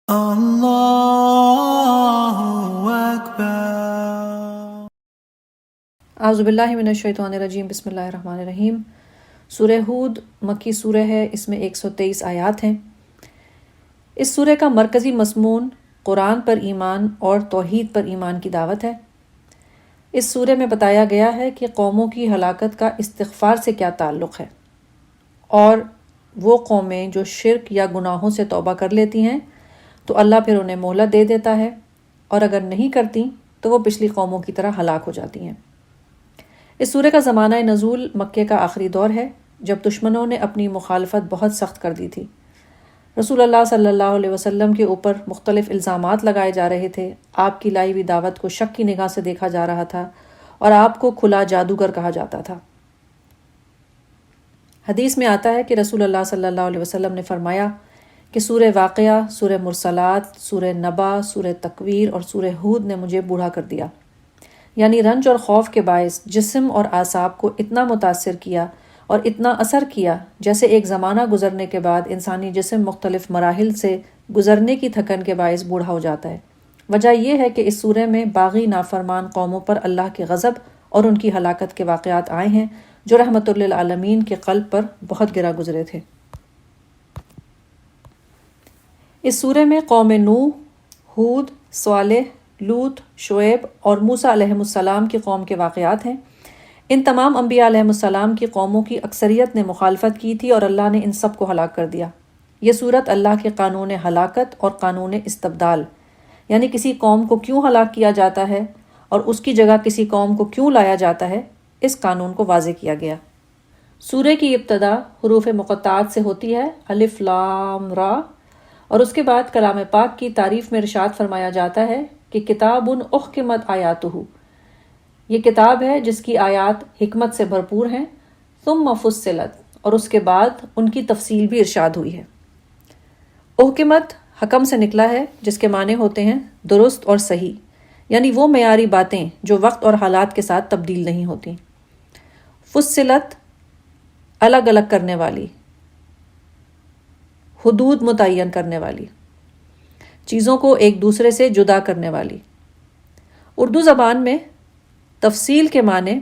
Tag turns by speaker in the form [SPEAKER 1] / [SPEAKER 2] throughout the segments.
[SPEAKER 1] Allahu Akbar.
[SPEAKER 2] اعوذ باللہ من الشیطان الرجیم، بسم اللہ الرحمن الرحیم۔ سورہ ہود مکی سورہ ہے، اس میں 123 آیات ہیں۔ اس سورہ کا مرکزی مضمون قرآن پر ایمان اور توحید پر ایمان کی دعوت ہے۔ اس سورہ میں بتایا گیا ہے کہ قوموں کی ہلاکت کا استغفار سے کیا تعلق ہے، اور وہ قومیں جو شرک یا گناہوں سے توبہ کر لیتی ہیں تو اللہ پھر انہیں مہلت دے دیتا ہے، اور اگر نہیں کرتی تو وہ پچھلی قوموں کی طرح ہلاک ہو جاتی ہیں۔ اس سورہ کا زمانہ نزول مکے کا آخری دور ہے، جب دشمنوں نے اپنی مخالفت بہت سخت کر دی تھی۔ رسول اللہ صلی اللہ علیہ وسلم کے اوپر مختلف الزامات لگائے جا رہے تھے، آپ کی لائی ہوئی دعوت کو شک کی نگاہ سے دیکھا جا رہا تھا، اور آپ کو کھلا جادوگر کہا جاتا تھا۔ حدیث میں آتا ہے کہ رسول اللہ صلی اللہ علیہ وسلم نے فرمایا کہ سورہ واقعہ، سورہ مرسلات، سورہ نبا، سورہ تکویر اور سورہ ہود نے مجھے بوڑھا کر دیا، یعنی رنج اور خوف کے باعث جسم اور اعصاب کو اتنا متاثر کیا اور اتنا اثر کیا جیسے ایک زمانہ گزرنے کے بعد انسانی جسم مختلف مراحل سے گزرنے کی تھکن کے باعث بوڑھا ہو جاتا ہے۔ وجہ یہ ہے کہ اس سورہ میں باغی نافرمان قوموں پر اللہ کے غضب اور ان کی ہلاکت کے واقعات آئے ہیں، جو رحمت للعالمین کے قلب پر بہت گرا گزرے تھے۔ اس سورہ میں قوم نوح، ہود، صالح، لوط، شعیب اور موسیٰ علیہ السلام کی قوم کے واقعات ہیں۔ ان تمام انبیاء علیہ السلام کی قوموں کی اکثریت نے مخالفت کی تھی اور اللہ نے ان سب کو ہلاک کر دیا۔ یہ صورت اللہ کے قانون ہلاکت اور قانون استبدال، یعنی کسی قوم کو کیوں ہلاک کیا جاتا ہے اور اس کی جگہ کسی قوم کو کیوں لایا جاتا ہے، اس قانون کو واضح کیا گیا۔ سورہ کی ابتدا حروف مقطعات سے ہوتی ہے، الف لام را، اور اس کے بعد کلام پاک کی تعریف میں ارشاد فرمایا جاتا ہے کہ کتاب احکمت آیاتہ، یہ کتاب ہے جس کی آیات حکمت سے بھرپور ہیں، ثم فصلت، اور اس کے بعد ان کی تفصیل بھی ارشاد ہوئی ہے۔ احکمت حکم سے نکلا ہے، جس کے معنی ہوتے ہیں درست اور صحیح، یعنی وہ معیاری باتیں جو وقت اور حالات کے ساتھ تبدیل نہیں ہوتی۔ فصلت الگ الگ کرنے والی، حدود متعین کرنے والی، چیزوں کو ایک دوسرے سے جدا کرنے والی۔ اردو زبان میں تفصیل کے معنی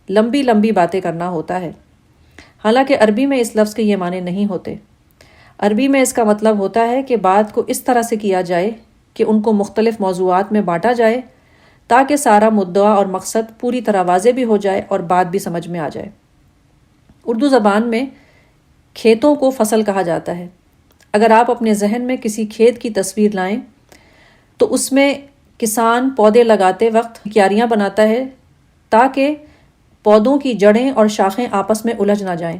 [SPEAKER 2] لمبی لمبی باتیں کرنا ہوتا ہے، حالانکہ عربی میں اس لفظ کے یہ معنی نہیں ہوتے۔ عربی میں اس کا مطلب ہوتا ہے کہ بات کو اس طرح سے کیا جائے کہ ان کو مختلف موضوعات میں بانٹا جائے تاکہ سارا مدعا اور مقصد پوری طرح واضح بھی ہو جائے اور بات بھی سمجھ میں آ جائے۔ اردو زبان میں کھیتوں کو فصل کہا جاتا ہے۔ اگر آپ اپنے ذہن میں کسی کھیت کی تصویر لائیں تو اس میں کسان پودے لگاتے وقت کیاریاں بناتا ہے تاکہ پودوں کی جڑیں اور شاخیں آپس میں الجھ نہ جائیں۔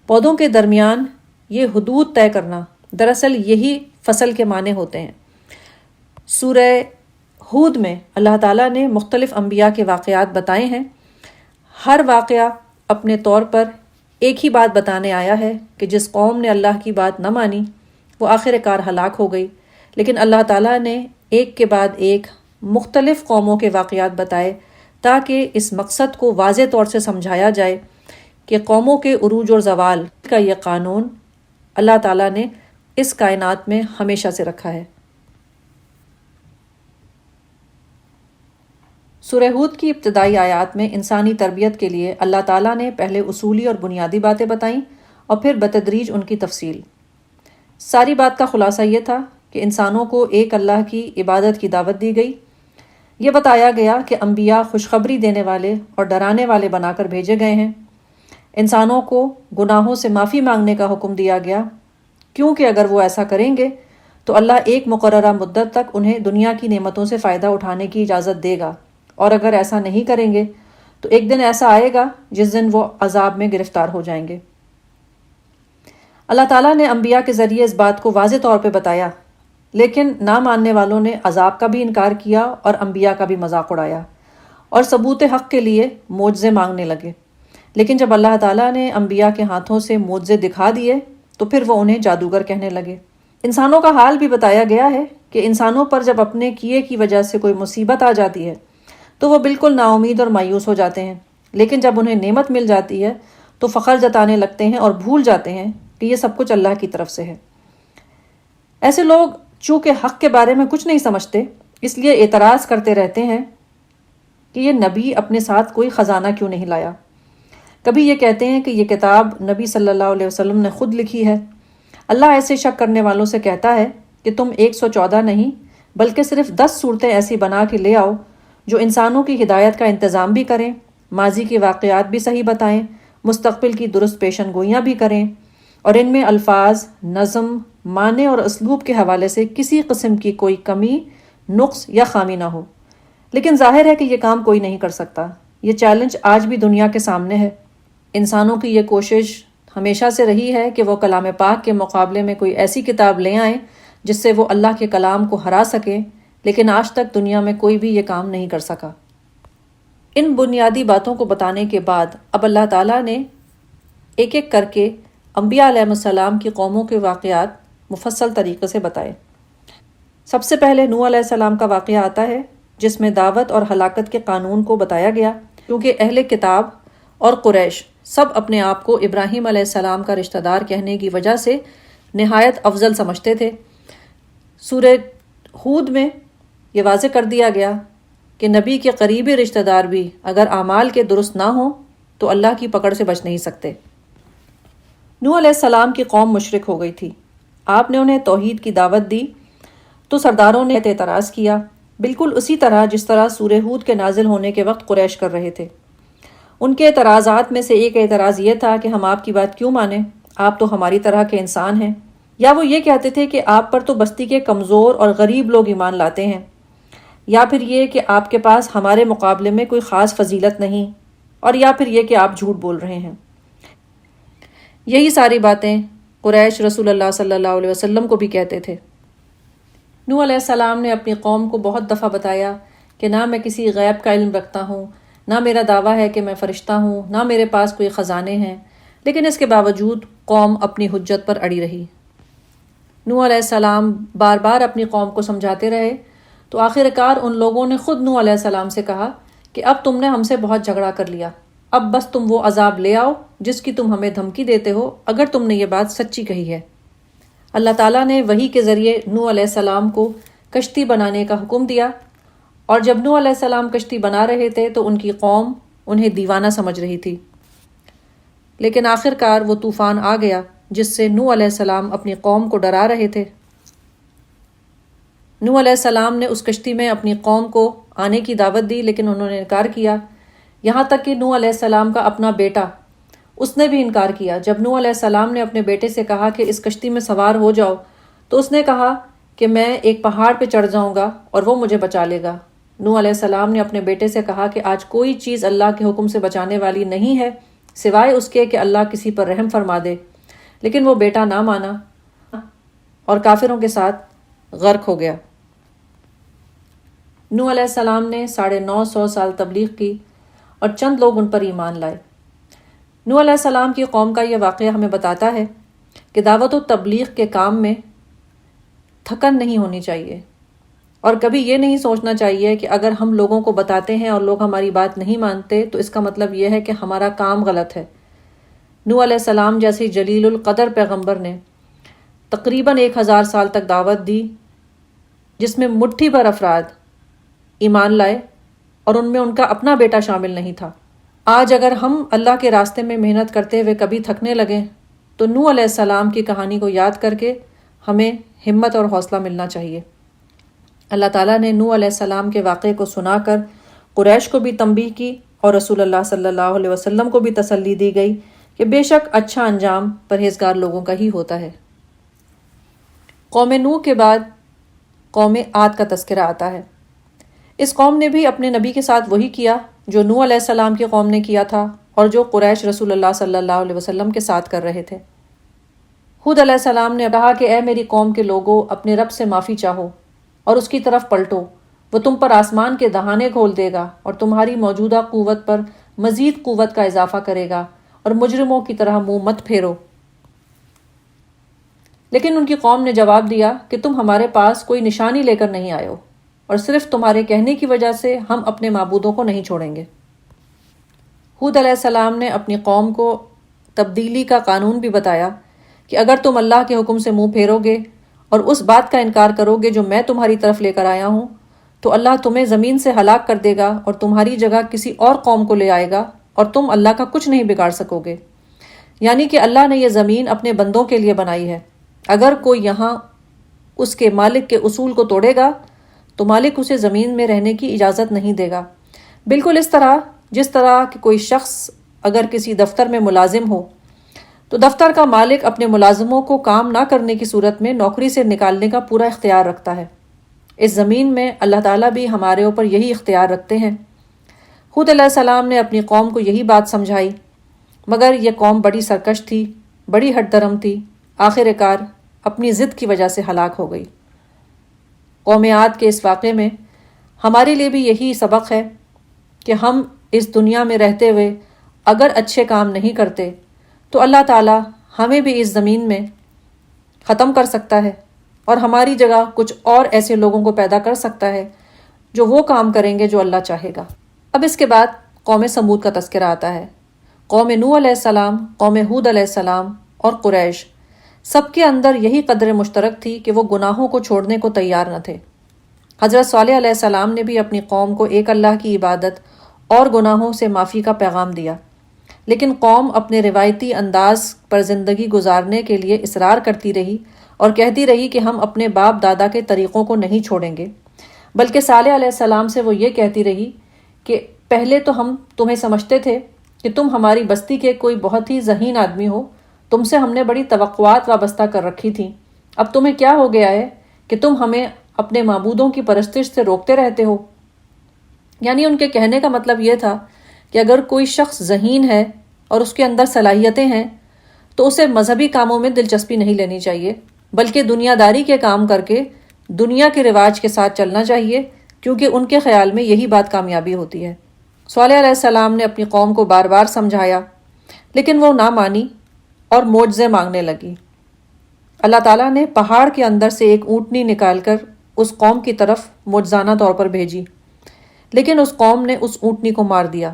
[SPEAKER 2] پودوں کے درمیان یہ حدود طے کرنا، دراصل یہی فصل کے معنی ہوتے ہیں۔ سورہ ہود میں اللہ تعالیٰ نے مختلف انبیاء کے واقعات بتائے ہیں۔ ہر واقعہ اپنے طور پر ایک ہی بات بتانے آیا ہے کہ جس قوم نے اللہ کی بات نہ مانی وہ آخر کار ہلاک ہو گئی، لیکن اللہ تعالیٰ نے ایک کے بعد ایک مختلف قوموں کے واقعات بتائے تاکہ اس مقصد کو واضح طور سے سمجھایا جائے کہ قوموں کے عروج اور زوال کا یہ قانون اللہ تعالیٰ نے اس کائنات میں ہمیشہ سے رکھا ہے۔ سورہ ہود کی ابتدائی آیات میں انسانی تربیت کے لیے اللہ تعالیٰ نے پہلے اصولی اور بنیادی باتیں بتائیں اور پھر بتدریج ان کی تفصیل۔ ساری بات کا خلاصہ یہ تھا کہ انسانوں کو ایک اللہ کی عبادت کی دعوت دی گئی۔ یہ بتایا گیا کہ انبیاء خوشخبری دینے والے اور ڈرانے والے بنا کر بھیجے گئے ہیں۔ انسانوں کو گناہوں سے معافی مانگنے کا حکم دیا گیا، کیونکہ اگر وہ ایسا کریں گے تو اللہ ایک مقررہ مدت تک انہیں دنیا کی نعمتوں سے فائدہ اٹھانے کی اجازت دے گا، اور اگر ایسا نہیں کریں گے تو ایک دن ایسا آئے گا جس دن وہ عذاب میں گرفتار ہو جائیں گے۔ اللہ تعالیٰ نے انبیاء کے ذریعے اس بات کو واضح طور پہ بتایا، لیکن نہ ماننے والوں نے عذاب کا بھی انکار کیا اور انبیاء کا بھی مذاق اڑایا اور ثبوت حق کے لیے معجزے مانگنے لگے۔ لیکن جب اللہ تعالیٰ نے انبیاء کے ہاتھوں سے معجزے دکھا دیے تو پھر وہ انہیں جادوگر کہنے لگے۔ انسانوں کا حال بھی بتایا گیا ہے کہ انسانوں پر جب اپنے کیے کی وجہ سے کوئی مصیبت آ جاتی ہے تو وہ بالکل نا امید اور مایوس ہو جاتے ہیں، لیکن جب انہیں نعمت مل جاتی ہے تو فخر جتانے لگتے ہیں اور بھول جاتے ہیں کہ یہ سب کچھ اللہ کی طرف سے ہے۔ ایسے لوگ چونکہ حق کے بارے میں کچھ نہیں سمجھتے اس لیے اعتراض کرتے رہتے ہیں کہ یہ نبی اپنے ساتھ کوئی خزانہ کیوں نہیں لایا۔ کبھی یہ کہتے ہیں کہ یہ کتاب نبی صلی اللہ علیہ وسلم نے خود لکھی ہے۔ اللہ ایسے شک کرنے والوں سے کہتا ہے کہ تم 114 نہیں بلکہ صرف 10 صورتیں ایسی بنا کے لے آؤ جو انسانوں کی ہدایت کا انتظام بھی کریں، ماضی کے واقعات بھی صحیح بتائیں، مستقبل کی درست پیشن گوئیاں بھی کریں، اور ان میں الفاظ، نظم، معنی اور اسلوب کے حوالے سے کسی قسم کی کوئی کمی، نقص یا خامی نہ ہو۔ لیکن ظاہر ہے کہ یہ کام کوئی نہیں کر سکتا۔ یہ چیلنج آج بھی دنیا کے سامنے ہے۔ انسانوں کی یہ کوشش ہمیشہ سے رہی ہے کہ وہ کلام پاک کے مقابلے میں کوئی ایسی کتاب لے آئیں جس سے وہ اللہ کے کلام کو ہرا سکیں، لیکن آج تک دنیا میں کوئی بھی یہ کام نہیں کر سکا۔ ان بنیادی باتوں کو بتانے کے بعد اب اللہ تعالیٰ نے ایک ایک کر کے انبیاء علیہ السلام کی قوموں کے واقعات مفصل طریقے سے بتائے۔ سب سے پہلے نوح علیہ السلام کا واقعہ آتا ہے جس میں دعوت اور ہلاکت کے قانون کو بتایا گیا، کیونکہ اہل کتاب اور قریش سب اپنے آپ کو ابراہیم علیہ السلام کا رشتہ دار کہنے کی وجہ سے نہایت افضل سمجھتے تھے۔ سورہ ہود میں یہ واضح کر دیا گیا کہ نبی کے قریبی رشتہ دار بھی اگر اعمال کے درست نہ ہوں تو اللہ کی پکڑ سے بچ نہیں سکتے۔ نوح علیہ السلام کی قوم مشرک ہو گئی تھی۔ آپ نے انہیں توحید کی دعوت دی تو سرداروں نے اعتراض کیا، بالکل اسی طرح جس طرح سورہ ہود کے نازل ہونے کے وقت قریش کر رہے تھے۔ ان کے اعتراضات میں سے ایک اعتراض یہ تھا کہ ہم آپ کی بات کیوں مانیں، آپ تو ہماری طرح کے انسان ہیں۔ یا وہ یہ کہتے تھے کہ آپ پر تو بستی کے کمزور اور غریب لوگ ایمان لاتے ہیں، یا پھر یہ کہ آپ کے پاس ہمارے مقابلے میں کوئی خاص فضیلت نہیں، اور یا پھر یہ کہ آپ جھوٹ بول رہے ہیں۔ یہی ساری باتیں قریش رسول اللہ صلی اللہ علیہ وسلم کو بھی کہتے تھے۔ نوح علیہ السلام نے اپنی قوم کو بہت دفعہ بتایا کہ نہ میں کسی غیب کا علم رکھتا ہوں، نہ میرا دعویٰ ہے کہ میں فرشتہ ہوں، نہ میرے پاس کوئی خزانے ہیں، لیکن اس کے باوجود قوم اپنی حجت پر اڑی رہی۔ نوح علیہ السلام بار بار اپنی قوم کو سمجھاتے رہے تو آخر کار ان لوگوں نے خود نوح علیہ السلام سے کہا کہ اب تم نے ہم سے بہت جھگڑا کر لیا، اب بس تم وہ عذاب لے آؤ جس کی تم ہمیں دھمکی دیتے ہو، اگر تم نے یہ بات سچی کہی ہے۔ اللہ تعالیٰ نے وحی کے ذریعے نوح علیہ السلام کو کشتی بنانے کا حکم دیا، اور جب نوح علیہ السلام کشتی بنا رہے تھے تو ان کی قوم انہیں دیوانہ سمجھ رہی تھی، لیکن آخر کار وہ طوفان آ گیا جس سے نوح علیہ السلام اپنی قوم کو ڈرا رہے تھے۔ نوح علیہ السلام نے اس کشتی میں اپنی قوم کو آنے کی دعوت دی، لیکن انہوں نے انکار کیا، یہاں تک کہ نوح علیہ السلام کا اپنا بیٹا، اس نے بھی انکار کیا۔ جب نوح علیہ السلام نے اپنے بیٹے سے کہا کہ اس کشتی میں سوار ہو جاؤ تو اس نے کہا کہ میں ایک پہاڑ پہ چڑھ جاؤں گا اور وہ مجھے بچا لے گا۔ نوح علیہ السلام نے اپنے بیٹے سے کہا کہ آج کوئی چیز اللہ کے حکم سے بچانے والی نہیں ہے سوائے اس کے کہ اللہ کسی پر رحم فرما دے، لیکن وہ بیٹا نہ مانا اور کافروں کے ساتھ غرق ہو گیا۔ نوح علیہ السلام نے 950 سال تبلیغ کی اور چند لوگ ان پر ایمان لائے۔ نوح علیہ السلام کی قوم کا یہ واقعہ ہمیں بتاتا ہے کہ دعوت و تبلیغ کے کام میں تھکن نہیں ہونی چاہیے، اور کبھی یہ نہیں سوچنا چاہیے کہ اگر ہم لوگوں کو بتاتے ہیں اور لوگ ہماری بات نہیں مانتے تو اس کا مطلب یہ ہے کہ ہمارا کام غلط ہے۔ نوح علیہ السلام جیسی جلیل القدر پیغمبر نے تقریباً 1000 سال تک دعوت دی، جس میں مٹھی بھر افراد ایمان لائے اور ان میں ان کا اپنا بیٹا شامل نہیں تھا۔ آج اگر ہم اللہ کے راستے میں محنت کرتے ہوئے کبھی تھکنے لگیں تو نوح علیہ السلام کی کہانی کو یاد کر کے ہمیں ہمت اور حوصلہ ملنا چاہیے۔ اللہ تعالیٰ نے نوح علیہ السلام کے واقعے کو سنا کر قریش کو بھی تنبیہ کی اور رسول اللہ صلی اللہ علیہ وسلم کو بھی تسلی دی گئی کہ بے شک اچھا انجام پرہیزگار لوگوں کا ہی ہوتا ہے۔ قوم نوح کے بعد قوم عاد کا تذکرہ آتا ہے۔ اس قوم نے بھی اپنے نبی کے ساتھ وہی کیا جو نوح علیہ السلام کی قوم نے کیا تھا اور جو قریش رسول اللہ صلی اللہ علیہ وسلم کے ساتھ کر رہے تھے۔ ہود علیہ السلام نے کہا کہ اے میری قوم کے لوگوں، اپنے رب سے معافی چاہو اور اس کی طرف پلٹو، وہ تم پر آسمان کے دہانے کھول دے گا اور تمہاری موجودہ قوت پر مزید قوت کا اضافہ کرے گا، اور مجرموں کی طرح منہ مت پھیرو۔ لیکن ان کی قوم نے جواب دیا کہ تم ہمارے پاس کوئی نشانی لے کر نہیں آئے ہو، اور صرف تمہارے کہنے کی وجہ سے ہم اپنے معبودوں کو نہیں چھوڑیں گے۔ ہود علیہ السلام نے اپنی قوم کو تبدیلی کا قانون بھی بتایا کہ اگر تم اللہ کے حکم سے منہ پھیرو گے اور اس بات کا انکار کرو گے جو میں تمہاری طرف لے کر آیا ہوں تو اللہ تمہیں زمین سے ہلاک کر دے گا اور تمہاری جگہ کسی اور قوم کو لے آئے گا اور تم اللہ کا کچھ نہیں بگاڑ سکو گے۔ یعنی کہ اللہ نے یہ زمین اپنے بندوں کے لیے بنائی ہے، اگر کوئی یہاں اس کے مالک کے اصول کو توڑے گا تو مالک اسے زمین میں رہنے کی اجازت نہیں دے گا، بالکل جس طرح کہ کوئی شخص اگر کسی دفتر میں ملازم ہو تو دفتر کا مالک اپنے ملازموں کو کام نہ کرنے کی صورت میں نوکری سے نکالنے کا پورا اختیار رکھتا ہے، اس زمین میں اللہ تعالیٰ بھی ہمارے اوپر یہی اختیار رکھتے ہیں۔ ہود علیہ السلام نے اپنی قوم کو یہی بات سمجھائی، مگر یہ قوم بڑی سرکش تھی، بڑی ہٹ درم تھی، آخر کار اپنی ضد کی وجہ سے ہلاک ہو گئی۔ قوم عاد کے اس واقعے میں ہمارے لیے بھی یہی سبق ہے کہ ہم اس دنیا میں رہتے ہوئے اگر اچھے کام نہیں کرتے تو اللہ تعالیٰ ہمیں بھی اس زمین میں ختم کر سکتا ہے اور ہماری جگہ کچھ اور ایسے لوگوں کو پیدا کر سکتا ہے جو وہ کام کریں گے جو اللہ چاہے گا۔ اب اس کے بعد قوم سمود کا تذکرہ آتا ہے۔ قوم نوح علیہ السلام، قوم ہود علیہ السلام اور قریش، سب کے اندر یہی قدر مشترک تھی کہ وہ گناہوں کو چھوڑنے کو تیار نہ تھے۔ حضرت صالح علیہ السلام نے بھی اپنی قوم کو ایک اللہ کی عبادت اور گناہوں سے معافی کا پیغام دیا، لیکن قوم اپنے روایتی انداز پر زندگی گزارنے کے لیے اصرار کرتی رہی اور کہتی رہی کہ ہم اپنے باپ دادا کے طریقوں کو نہیں چھوڑیں گے، بلکہ صالح علیہ السلام سے وہ یہ کہتی رہی کہ پہلے تو ہم تمہیں سمجھتے تھے کہ تم ہماری بستی کے کوئی بہت ہی ذہین آدمی ہو، تم سے ہم نے بڑی توقعات وابستہ کر رکھی تھیں، اب تمہیں کیا ہو گیا ہے کہ تم ہمیں اپنے معبودوں کی پرستش سے روکتے رہتے ہو۔ یعنی ان کے کہنے کا مطلب یہ تھا کہ اگر کوئی شخص ذہین ہے اور اس کے اندر صلاحیتیں ہیں تو اسے مذہبی کاموں میں دلچسپی نہیں لینی چاہیے، بلکہ دنیا داری کے کام کر کے دنیا کے رواج کے ساتھ چلنا چاہیے، کیونکہ ان کے خیال میں یہی بات کامیابی ہوتی ہے۔ صالح علیہ السلام نے اپنی قوم کو بار بار سمجھایا، لیکن وہ نہ مانی اور معجزے مانگنے لگی۔ اللہ تعالیٰ نے پہاڑ کے اندر سے ایک اونٹنی نکال کر اس قوم کی طرف معجزانہ طور پر بھیجی، لیکن اس قوم نے اس اونٹنی کو مار دیا۔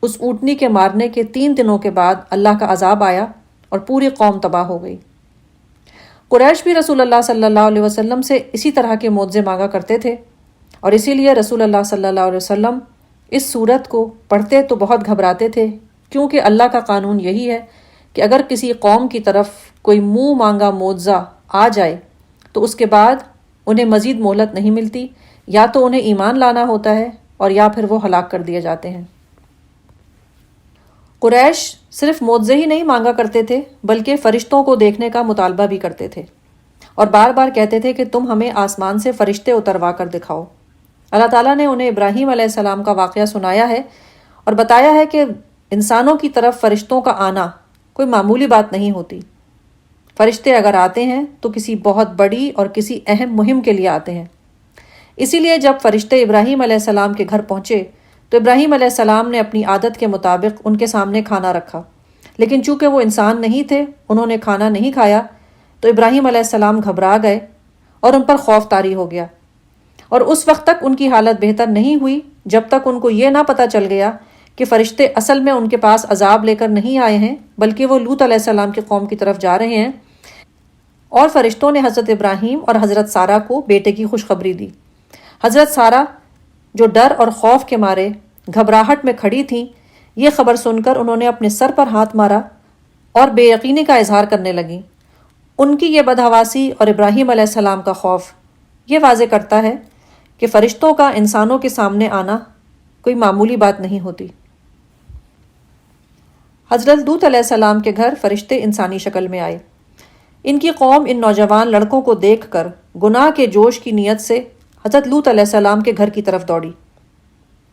[SPEAKER 2] اس اونٹنی کے مارنے کے 3 دنوں کے بعد اللہ کا عذاب آیا اور پوری قوم تباہ ہو گئی۔ قریش بھی رسول اللہ صلی اللہ علیہ وسلم سے اسی طرح کے معجزے مانگا کرتے تھے، اور اسی لیے رسول اللہ صلی اللہ علیہ وسلم اس سورت کو پڑھتے تو بہت گھبراتے تھے، کیونکہ اللہ کا قانون یہی ہے کہ اگر کسی قوم کی طرف کوئی منہ مانگا معجزہ آ جائے تو اس کے بعد انہیں مزید مہلت نہیں ملتی، یا تو انہیں ایمان لانا ہوتا ہے اور یا پھر وہ ہلاک کر دیے جاتے ہیں۔ قریش صرف معجزے ہی نہیں مانگا کرتے تھے بلکہ فرشتوں کو دیکھنے کا مطالبہ بھی کرتے تھے، اور بار بار کہتے تھے کہ تم ہمیں آسمان سے فرشتے اتروا کر دکھاؤ۔ اللہ تعالیٰ نے انہیں ابراہیم علیہ السلام کا واقعہ سنایا ہے اور بتایا ہے کہ انسانوں کی طرف فرشتوں کا آنا کوئی معمولی بات نہیں ہوتی۔ فرشتے اگر آتے ہیں تو کسی بہت بڑی اور کسی اہم مہم کے لیے آتے ہیں۔ اسی لیے جب فرشتے ابراہیم علیہ السلام کے گھر پہنچے تو ابراہیم علیہ السلام نے اپنی عادت کے مطابق ان کے سامنے کھانا رکھا، لیکن چونکہ وہ انسان نہیں تھے، انہوں نے کھانا نہیں کھایا، تو ابراہیم علیہ السلام گھبرا گئے اور ان پر خوف طاری ہو گیا، اور اس وقت تک ان کی حالت بہتر نہیں ہوئی جب تک ان کو یہ نہ پتہ چل گیا کہ فرشتے اصل میں ان کے پاس عذاب لے کر نہیں آئے ہیں، بلکہ وہ لوط علیہ السلام کی قوم کی طرف جا رہے ہیں۔ اور فرشتوں نے حضرت ابراہیم اور حضرت سارہ کو بیٹے کی خوشخبری دی۔ حضرت سارہ جو ڈر اور خوف کے مارے گھبراہٹ میں کھڑی تھیں، یہ خبر سن کر انہوں نے اپنے سر پر ہاتھ مارا اور بے یقینی کا اظہار کرنے لگیں۔ ان کی یہ بدحواسی اور ابراہیم علیہ السلام کا خوف یہ واضح کرتا ہے کہ فرشتوں کا انسانوں کے سامنے آنا کوئی معمولی بات نہیں ہوتی۔ حضرت لوط علیہ السلام کے گھر فرشتے انسانی شکل میں آئے۔ ان کی قوم ان نوجوان لڑکوں کو دیکھ کر گناہ کے جوش کی نیت سے حضرت لوط علیہ السلام کے گھر کی طرف دوڑی۔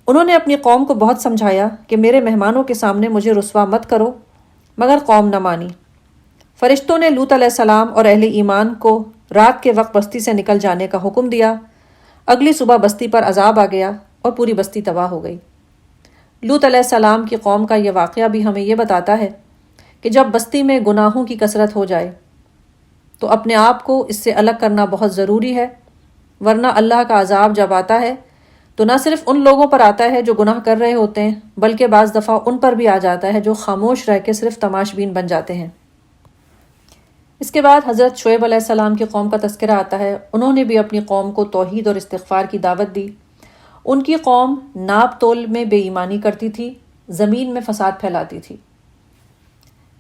[SPEAKER 2] انہوں نے اپنی قوم کو بہت سمجھایا کہ میرے مہمانوں کے سامنے مجھے رسوا مت کرو، مگر قوم نہ مانی۔ فرشتوں نے لوط علیہ السلام اور اہل ایمان کو رات کے وقت بستی سے نکل جانے کا حکم دیا۔ اگلی صبح بستی پر عذاب آ گیا اور پوری بستی تباہ ہو گئی۔ لوط علیہ السلام کی قوم کا یہ واقعہ بھی ہمیں یہ بتاتا ہے کہ جب بستی میں گناہوں کی کثرت ہو جائے تو اپنے آپ کو اس سے الگ کرنا بہت ضروری ہے، ورنہ اللہ کا عذاب جب آتا ہے تو نہ صرف ان لوگوں پر آتا ہے جو گناہ کر رہے ہوتے ہیں، بلکہ بعض دفعہ ان پر بھی آ جاتا ہے جو خاموش رہ کے صرف تماش بین بن جاتے ہیں۔ اس کے بعد حضرت شعیب علیہ السلام کی قوم کا تذکرہ آتا ہے۔ انہوں نے بھی اپنی قوم کو توحید اور استغفار کی دعوت دی۔ ان کی قوم ناپ تول میں بے ایمانی کرتی تھی، زمین میں فساد پھیلاتی تھی۔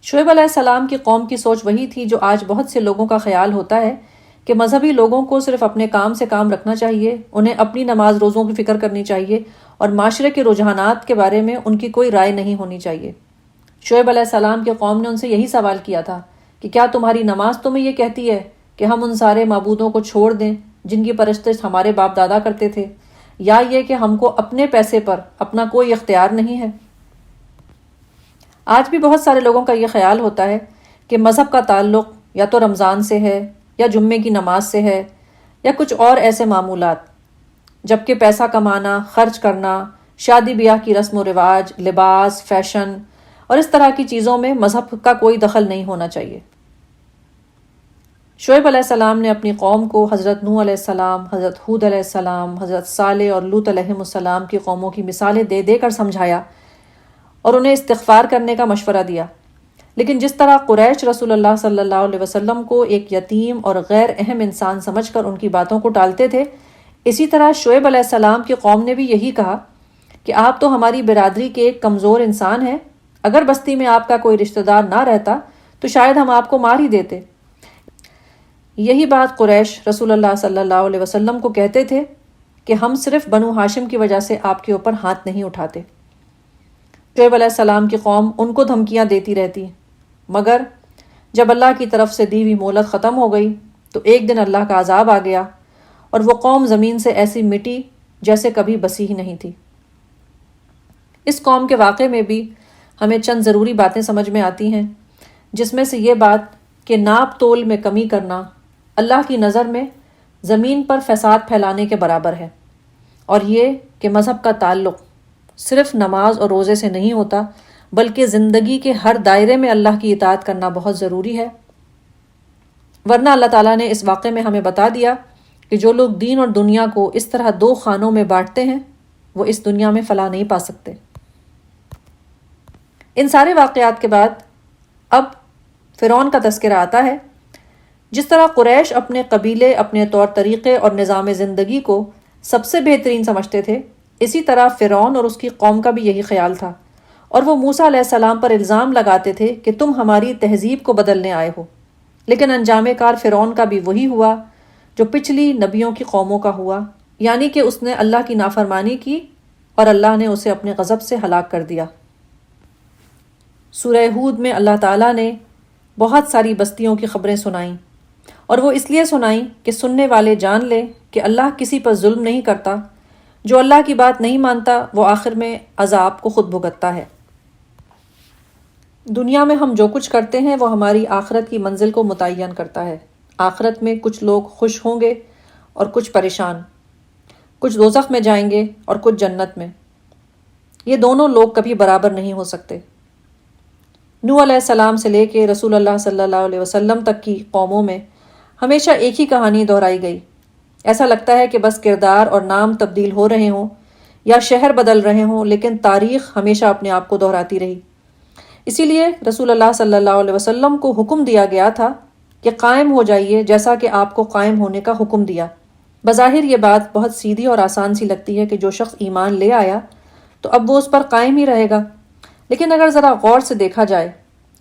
[SPEAKER 2] شعیب علیہ السلام کی قوم کی سوچ وہی تھی جو آج بہت سے لوگوں کا خیال ہوتا ہے کہ مذہبی لوگوں کو صرف اپنے کام سے کام رکھنا چاہیے، انہیں اپنی نماز روزوں کی فکر کرنی چاہیے اور معاشرے کے رجحانات کے بارے میں ان کی کوئی رائے نہیں ہونی چاہیے۔ شعیب علیہ السلام کی قوم نے ان سے یہی سوال کیا تھا کہ کیا تمہاری نماز تمہیں یہ کہتی ہے کہ ہم ان سارے معبودوں کو چھوڑ دیں جن کی پرستش ہمارے باپ دادا کرتے تھے، یا یہ کہ ہم کو اپنے پیسے پر اپنا کوئی اختیار نہیں ہے؟ آج بھی بہت سارے لوگوں کا یہ خیال ہوتا ہے کہ مذہب کا تعلق یا تو رمضان سے ہے یا جمعے کی نماز سے ہے یا کچھ اور ایسے معمولات، جبکہ پیسہ کمانا، خرچ کرنا، شادی بیاہ کی رسم و رواج، لباس، فیشن اور اس طرح کی چیزوں میں مذہب کا کوئی دخل نہیں ہونا چاہیے۔ شعیب علیہ السلام نے اپنی قوم کو حضرت نوح علیہ السلام، حضرت ہود علیہ السلام، حضرت صالح اور لوط علیہ السلام کی قوموں کی مثالیں دے دے کر سمجھایا اور انہیں استغفار کرنے کا مشورہ دیا۔ لیکن جس طرح قریش رسول اللہ صلی اللہ علیہ وسلم کو ایک یتیم اور غیر اہم انسان سمجھ کر ان کی باتوں کو ٹالتے تھے، اسی طرح شعیب علیہ السلام کی قوم نے بھی یہی کہا کہ آپ تو ہماری برادری کے ایک کمزور انسان ہیں، اگر بستی میں آپ کا کوئی رشتہ دار نہ رہتا تو شاید ہم آپ کو مار ہی دیتے۔ یہی بات قریش رسول اللہ صلی اللہ علیہ وسلم کو کہتے تھے کہ ہم صرف بنو ہاشم کی وجہ سے آپ کے اوپر ہاتھ نہیں اٹھاتے۔ شعیب علیہ السلام کی قوم ان کو دھمکیاں دیتی رہتی، مگر جب اللہ کی طرف سے دی ہوئی مہلت ختم ہو گئی تو ایک دن اللہ کا عذاب آ گیا اور وہ قوم زمین سے ایسی مٹی جیسے کبھی بسی ہی نہیں تھی۔ اس قوم کے واقعے میں بھی ہمیں چند ضروری باتیں سمجھ میں آتی ہیں، جس میں سے یہ بات کہ ناپ تول میں کمی کرنا اللہ کی نظر میں زمین پر فساد پھیلانے کے برابر ہے، اور یہ کہ مذہب کا تعلق صرف نماز اور روزے سے نہیں ہوتا بلکہ زندگی کے ہر دائرے میں اللہ کی اطاعت کرنا بہت ضروری ہے، ورنہ اللہ تعالیٰ نے اس واقعے میں ہمیں بتا دیا کہ جو لوگ دین اور دنیا کو اس طرح دو خانوں میں بانٹتے ہیں وہ اس دنیا میں فلاح نہیں پا سکتے۔ ان سارے واقعات کے بعد اب فرعون کا تذکرہ آتا ہے۔ جس طرح قریش اپنے قبیلے، اپنے طور طریقے اور نظام زندگی کو سب سے بہترین سمجھتے تھے، اسی طرح فرعون اور اس کی قوم کا بھی یہی خیال تھا، اور وہ موسیٰ علیہ السلام پر الزام لگاتے تھے کہ تم ہماری تہذیب کو بدلنے آئے ہو، لیکن انجام کار فرعون کا بھی وہی ہوا جو پچھلی نبیوں کی قوموں کا ہوا، یعنی کہ اس نے اللہ کی نافرمانی کی اور اللہ نے اسے اپنے غضب سے ہلاک کر دیا۔ سورہ ہود میں اللہ تعالیٰ نے بہت ساری بستیوں کی خبریں سنائیں، اور وہ اس لیے سنائیں کہ سننے والے جان لیں کہ اللہ کسی پر ظلم نہیں کرتا، جو اللہ کی بات نہیں مانتا وہ آخر میں عذاب کو خود بھگتتا ہے۔ دنیا میں ہم جو کچھ کرتے ہیں وہ ہماری آخرت کی منزل کو متعین کرتا ہے۔ آخرت میں کچھ لوگ خوش ہوں گے اور کچھ پریشان، کچھ دوزخ میں جائیں گے اور کچھ جنت میں۔ یہ دونوں لوگ کبھی برابر نہیں ہو سکتے۔ نوح علیہ السلام سے لے کے رسول اللہ صلی اللہ علیہ وسلم تک کی قوموں میں ہمیشہ ایک ہی کہانی دہرائی گئی۔ ایسا لگتا ہے کہ بس کردار اور نام تبدیل ہو رہے ہوں یا شہر بدل رہے ہوں، لیکن تاریخ ہمیشہ اپنے آپ کو دہراتی رہی۔ اسی لیے رسول اللہ صلی اللہ علیہ وسلم کو حکم دیا گیا تھا کہ قائم ہو جائیے جیسا کہ آپ کو قائم ہونے کا حکم دیا۔ بظاہر یہ بات بہت سیدھی اور آسان سی لگتی ہے کہ جو شخص ایمان لے آیا تو اب وہ اس پر قائم ہی رہے گا، لیکن اگر ذرا غور سے دیکھا جائے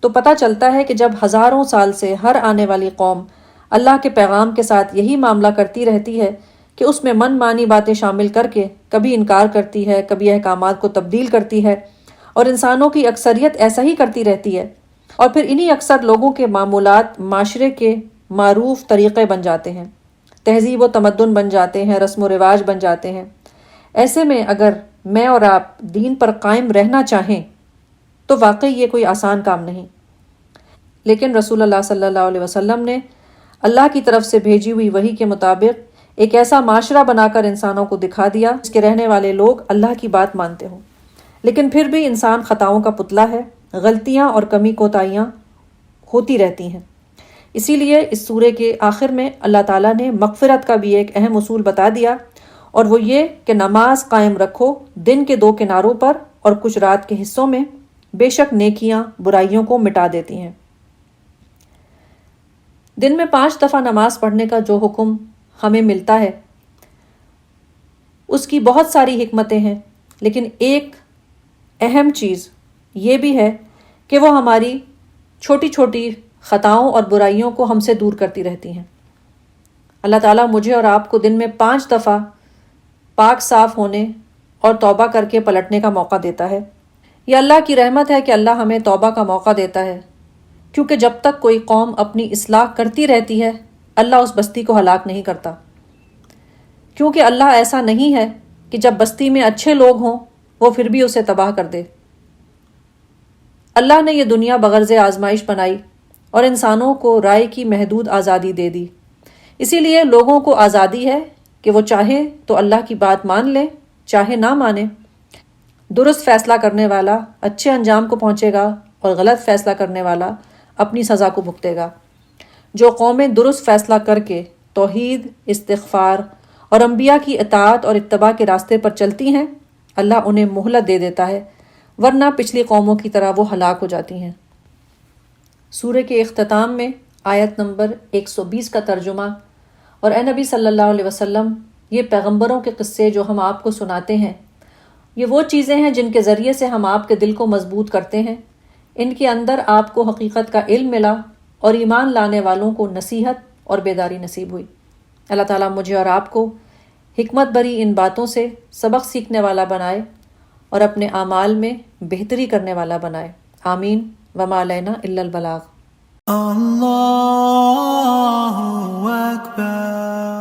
[SPEAKER 2] تو پتہ چلتا ہے کہ جب ہزاروں سال سے ہر آنے والی قوم اللہ کے پیغام کے ساتھ یہی معاملہ کرتی رہتی ہے کہ اس میں من مانی باتیں شامل کر کے کبھی انکار کرتی ہے، کبھی احکامات کو تبدیل کرتی ہے، اور انسانوں کی اکثریت ایسا ہی کرتی رہتی ہے، اور پھر انہی اکثر لوگوں کے معمولات معاشرے کے معروف طریقے بن جاتے ہیں، تہذیب و تمدن بن جاتے ہیں، رسم و رواج بن جاتے ہیں۔ ایسے میں اگر میں اور آپ دین پر قائم رہنا چاہیں تو واقعی یہ کوئی آسان کام نہیں، لیکن رسول اللہ صلی اللہ علیہ وسلم نے اللہ کی طرف سے بھیجی ہوئی وحی کے مطابق ایک ایسا معاشرہ بنا کر انسانوں کو دکھا دیا جس کے رہنے والے لوگ اللہ کی بات مانتے ہوں، لیکن پھر بھی انسان خطاؤں کا پتلا ہے، غلطیاں اور کمی کوتاہیاں ہوتی رہتی ہیں۔ اسی لیے اس سورے کے آخر میں اللہ تعالیٰ نے مغفرت کا بھی ایک اہم اصول بتا دیا، اور وہ یہ کہ نماز قائم رکھو دن کے دو کناروں پر اور کچھ رات کے حصوں میں، بے شک نیکیاں برائیوں کو مٹا دیتی ہیں۔ دن میں 5 دفعہ نماز پڑھنے کا جو حکم ہمیں ملتا ہے اس کی بہت ساری حکمتیں ہیں، لیکن ایک اہم چیز یہ بھی ہے کہ وہ ہماری چھوٹی چھوٹی خطاؤں اور برائیوں کو ہم سے دور کرتی رہتی ہیں۔ اللہ تعالیٰ مجھے اور آپ کو دن میں 5 دفعہ پاک صاف ہونے اور توبہ کر کے پلٹنے کا موقع دیتا ہے۔ یہ اللہ کی رحمت ہے کہ اللہ ہمیں توبہ کا موقع دیتا ہے، کیونکہ جب تک کوئی قوم اپنی اصلاح کرتی رہتی ہے اللہ اس بستی کو ہلاک نہیں کرتا، کیونکہ اللہ ایسا نہیں ہے کہ جب بستی میں اچھے لوگ ہوں وہ پھر بھی اسے تباہ کر دے۔ اللہ نے یہ دنیا بغرض آزمائش بنائی اور انسانوں کو رائے کی محدود آزادی دے دی، اسی لیے لوگوں کو آزادی ہے کہ وہ چاہے تو اللہ کی بات مان لیں، چاہے نہ مانے۔ درست فیصلہ کرنے والا اچھے انجام کو پہنچے گا اور غلط فیصلہ کرنے والا اپنی سزا کو بھگتے گا۔ جو قومیں درست فیصلہ کر کے توحید، استغفار اور انبیاء کی اطاعت اور اتباع کے راستے پر چلتی ہیں اللہ انہیں مہلت دے دیتا ہے، ورنہ پچھلی قوموں کی طرح وہ ہلاک ہو جاتی ہیں۔ سورہ کے اختتام میں آیت نمبر 120 کا ترجمہ اور اے نبی صلی اللہ علیہ وسلم یہ پیغمبروں کے قصے جو ہم آپ کو سناتے ہیں یہ وہ چیزیں ہیں جن کے ذریعے سے ہم آپ کے دل کو مضبوط کرتے ہیں، ان کے اندر آپ کو حقیقت کا علم ملا اور ایمان لانے والوں کو نصیحت اور بیداری نصیب ہوئی۔ اللہ تعالیٰ مجھے اور آپ کو حکمت بری ان باتوں سے سبق سیکھنے والا بنائے اور اپنے اعمال میں بہتری کرنے والا بنائے، آمین۔ وما علینا الا البلاغ۔
[SPEAKER 1] Allahu Akbar.